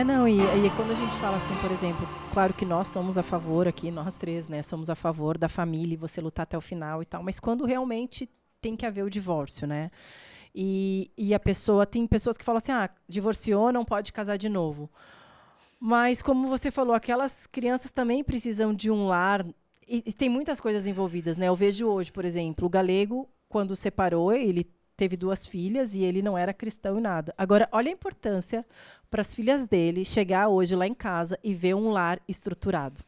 Não, e quando a gente fala assim, por exemplo, claro que nós somos a favor aqui, nós três, né, somos a favor da família e você lutar até o final e tal, mas quando realmente tem que haver o divórcio, né? E a pessoa, tem pessoas que falam assim, divorciou, não pode casar de novo. Mas, como você falou, aquelas crianças também precisam de um lar, e tem muitas coisas envolvidas, né? Eu vejo hoje, por exemplo, o Galego, quando separou, ele teve 2 filhas e ele não era cristão e nada. Agora, olha a importância para as filhas dele chegar hoje lá em casa e ver um lar estruturado,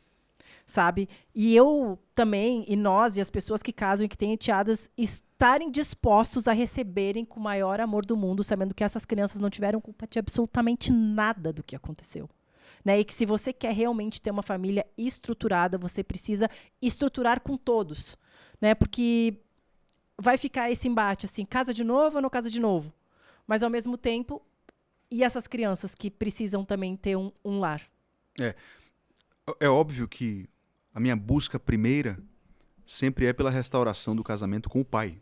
sabe? E eu também, e nós, e as pessoas que casam e que têm enteadas, estarem dispostos a receberem com o maior amor do mundo, sabendo que essas crianças não tiveram culpa de absolutamente nada do que aconteceu. Né? E que se você quer realmente ter uma família estruturada, você precisa estruturar com todos. Né? Porque vai ficar esse embate, assim, casa de novo ou não casa de novo? Mas, ao mesmo tempo, e essas crianças que precisam também ter um lar? É óbvio que a minha busca primeira sempre é pela restauração do casamento com o pai.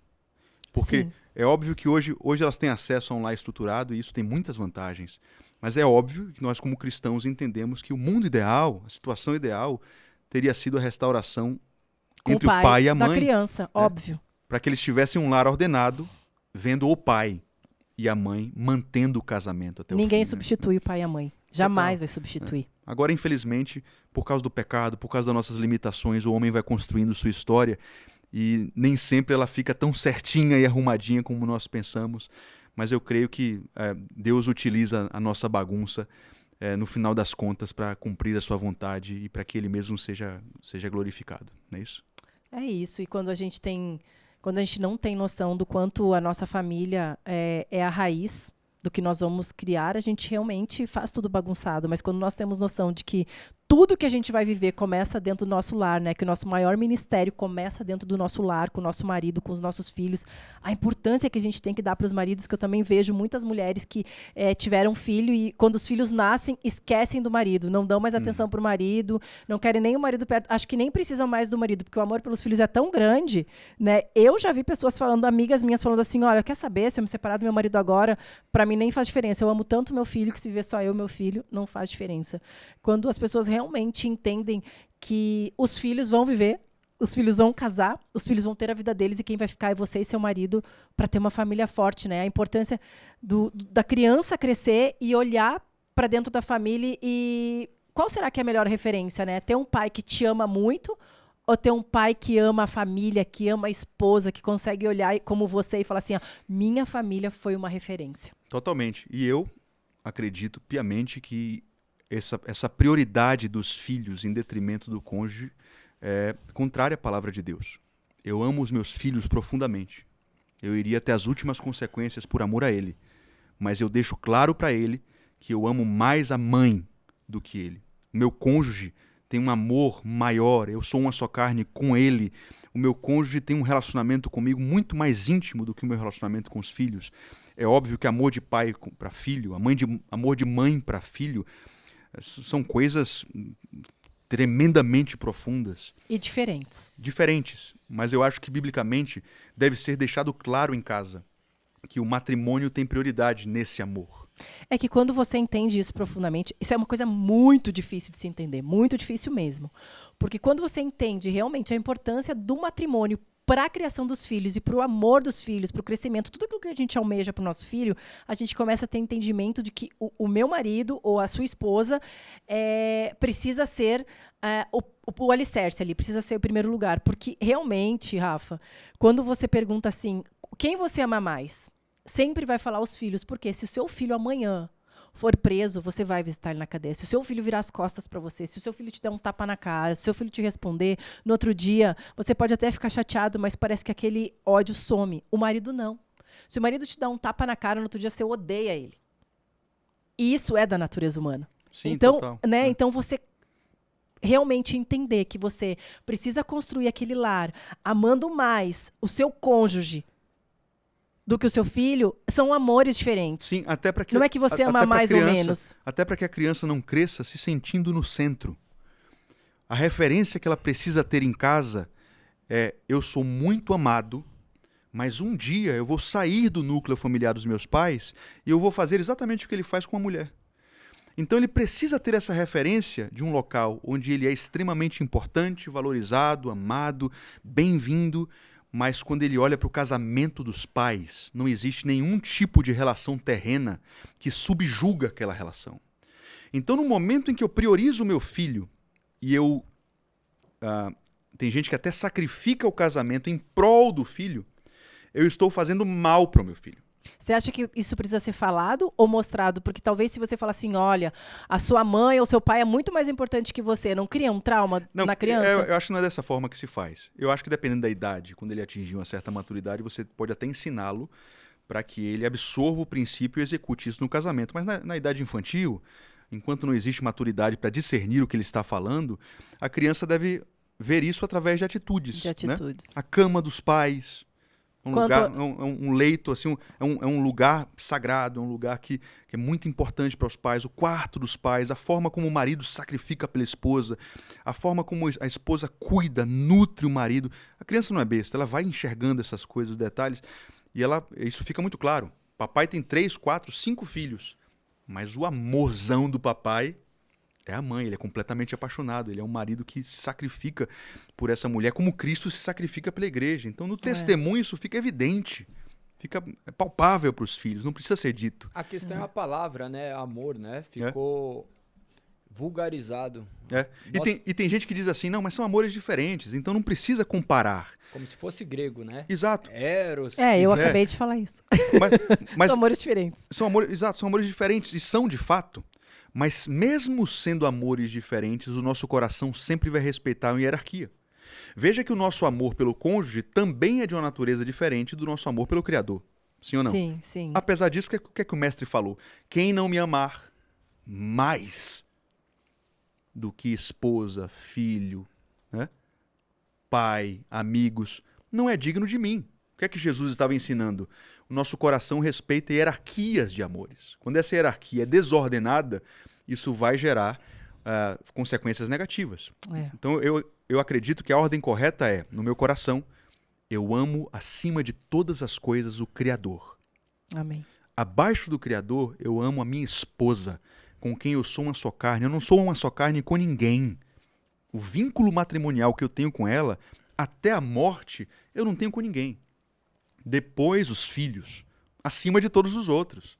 Porque Sim. é óbvio que hoje elas têm acesso a um lar estruturado e isso tem muitas vantagens. Mas é óbvio que nós, como cristãos, entendemos que o mundo ideal, a situação ideal, teria sido a restauração Com entre o pai e a da mãe. criança, óbvio. Para que eles tivessem um lar ordenado, vendo o pai e a mãe mantendo o casamento até o fim. Ninguém Né? substitui o pai e a mãe. Jamais vai substituir. Agora, infelizmente, por causa do pecado, por causa das nossas limitações, o homem vai construindo sua história e nem sempre ela fica tão certinha e arrumadinha como nós pensamos. Mas eu creio que Deus utiliza a nossa bagunça, no final das contas, para cumprir a sua vontade e para que Ele mesmo seja glorificado. Não é isso? É isso. E quando a gente não tem noção do quanto a nossa família é a raiz do que nós vamos criar, a gente realmente faz tudo bagunçado. Mas quando nós temos noção de que tudo que a gente vai viver começa dentro do nosso lar, né? Que o nosso maior ministério começa dentro do nosso lar, com o nosso marido, com os nossos filhos. A importância que a gente tem que dar para os maridos, que eu também vejo muitas mulheres que tiveram filho e quando os filhos nascem, esquecem do marido, não dão mais atenção para o marido, não querem nem o marido perto, acho que nem precisam mais do marido, porque o amor pelos filhos é tão grande, né? Eu já vi pessoas falando, amigas minhas falando assim, olha, quer saber, se eu me separar do meu marido agora, para mim nem faz diferença, eu amo tanto meu filho que se viver só eu e meu filho, não faz diferença. Quando as pessoas realmente entendem que os filhos vão viver, os filhos vão casar, os filhos vão ter a vida deles e quem vai ficar é você e seu marido para ter uma família forte, né? A importância da criança crescer e olhar para dentro da família e qual será que é a melhor referência, né? Ter um pai que te ama muito ou ter um pai que ama a família, que ama a esposa, que consegue olhar como você e falar assim, minha família foi uma referência. Totalmente. E eu acredito piamente que essa prioridade dos filhos em detrimento do cônjuge é contrária à palavra de Deus. Eu amo os meus filhos profundamente. Eu iria até as últimas consequências por amor a ele. Mas eu deixo claro para ele que eu amo mais a mãe do que ele. O meu cônjuge tem um amor maior, eu sou uma só carne com ele. O meu cônjuge tem um relacionamento comigo muito mais íntimo do que o meu relacionamento com os filhos. É óbvio que amor de pai para filho, amor de mãe para filho, são coisas tremendamente profundas. E diferentes. Diferentes. Mas eu acho que, biblicamente, deve ser deixado claro em casa que o matrimônio tem prioridade nesse amor. É que quando você entende isso profundamente, isso é uma coisa muito difícil de se entender, muito difícil mesmo. Porque quando você entende realmente a importância do matrimônio para a criação dos filhos e para o amor dos filhos, para o crescimento, tudo aquilo que a gente almeja para o nosso filho, a gente começa a ter entendimento de que o meu marido ou a sua esposa precisa ser o alicerce ali, precisa ser o primeiro lugar. Porque realmente, Rafa, quando você pergunta assim, quem você ama mais? Sempre vai falar os filhos, porque se o seu filho amanhã for preso, você vai visitar ele na cadeia. Se o seu filho virar as costas para você, se o seu filho te der um tapa na cara, se o seu filho te responder, no outro dia, você pode até ficar chateado, mas parece que aquele ódio some. O marido não. Se o marido te dá um tapa na cara, no outro dia você odeia ele. E isso é da natureza humana. Sim, então, total. Né, então você realmente entender que você precisa construir aquele lar amando mais o seu cônjuge do que o seu filho, são amores diferentes. Sim, até para que não é que você ama mais ou menos. Até para que a criança não cresça se sentindo no centro. A referência que ela precisa ter em casa é: eu sou muito amado, mas um dia eu vou sair do núcleo familiar dos meus pais e eu vou fazer exatamente o que ele faz com a mulher. Então ele precisa ter essa referência de um local onde ele é extremamente importante, valorizado, amado, bem-vindo, mas quando ele olha para o casamento dos pais, não existe nenhum tipo de relação terrena que subjuga aquela relação. Então, no momento em que eu priorizo o meu filho e eu... tem gente que até sacrifica o casamento em prol do filho, eu estou fazendo mal para o meu filho. Você acha que isso precisa ser falado ou mostrado? Porque talvez se você falar assim, olha, a sua mãe ou seu pai é muito mais importante que você, não cria um trauma na criança? Eu acho que não é dessa forma que se faz. Eu acho que dependendo da idade, quando ele atingir uma certa maturidade, você pode até ensiná-lo para que ele absorva o princípio e execute isso no casamento. Mas na idade infantil, enquanto não existe maturidade para discernir o que ele está falando, a criança deve ver isso através de atitudes. Né? A cama dos pais... Um leito, assim, é um lugar sagrado, é um lugar que é muito importante para os pais, o quarto dos pais, a forma como o marido sacrifica pela esposa, a forma como a esposa cuida, nutre o marido. A criança não é besta, ela vai enxergando essas coisas, os detalhes, e isso fica muito claro. Papai tem 3, 4, 5 filhos, mas o amorzão do papai é a mãe, ele é completamente apaixonado, ele é um marido que se sacrifica por essa mulher, como Cristo se sacrifica pela igreja. Então, no testemunho, isso fica evidente, fica palpável para os filhos, não precisa ser dito. A questão é a palavra, né? Amor, né? Ficou vulgarizado. E tem gente que diz assim, não, mas são amores diferentes, então não precisa comparar. Como se fosse grego, né? Exato. Eros. Eu acabei de falar isso. Mas são amores diferentes. Exato, são amores diferentes, e são de fato. Mas mesmo sendo amores diferentes, o nosso coração sempre vai respeitar uma hierarquia. Veja que o nosso amor pelo cônjuge também é de uma natureza diferente do nosso amor pelo Criador. Sim ou não? Sim, sim. Apesar disso, o que é que o mestre falou? Quem não me amar mais do que esposa, filho, né? Pai, amigos, não é digno de mim. O que é que Jesus estava ensinando? O nosso coração respeita hierarquias de amores. Quando essa hierarquia é desordenada, isso vai gerar consequências negativas. Então, eu acredito que a ordem correta é, no meu coração, eu amo acima de todas as coisas o Criador. Amém. Abaixo do Criador, eu amo a minha esposa, com quem eu sou uma só carne. Eu não sou uma só carne com ninguém. O vínculo matrimonial que eu tenho com ela, até a morte, eu não tenho com ninguém. Depois, os filhos, acima de todos os outros.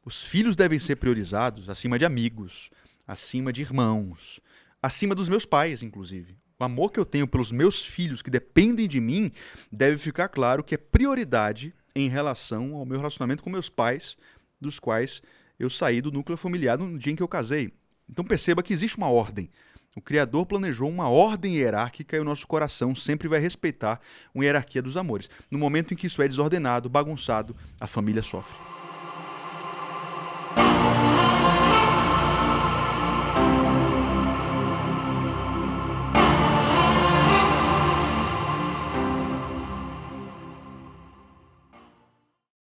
Os filhos devem ser priorizados acima de amigos, acima de irmãos, acima dos meus pais, inclusive. O amor que eu tenho pelos meus filhos, que dependem de mim, deve ficar claro que é prioridade em relação ao meu relacionamento com meus pais, dos quais eu saí do núcleo familiar no dia em que eu casei. Então perceba que existe uma ordem. O Criador planejou uma ordem hierárquica e o nosso coração sempre vai respeitar uma hierarquia dos amores. No momento em que isso é desordenado, bagunçado, a família sofre.